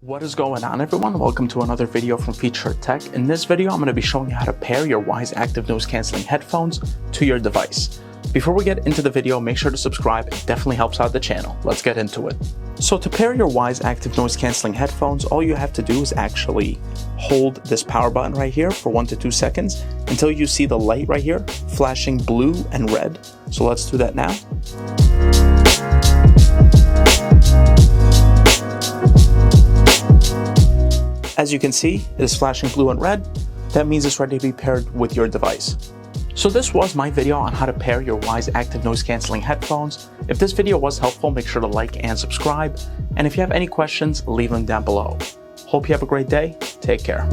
What is going on, everyone? Welcome to another video from Featured Tech. In this video, I'm going to be showing you how to pair your Wyze active noise cancelling headphones to your device. Before we get into the video, make sure to subscribe. It definitely helps out the channel. Let's get into it. So to pair your Wyze active noise cancelling headphones, all you have to do is actually hold this power button right here for 1 to 2 seconds until you see the light right here flashing blue and red. So let's do that now. As you can see, it is flashing blue and red. That means it's ready to be paired with your device. So this was my video on how to pair your Wyze active noise cancelling headphones. If this video was helpful, make sure to like and subscribe. And if you have any questions, leave them down below. Hope you have a great day. Take care.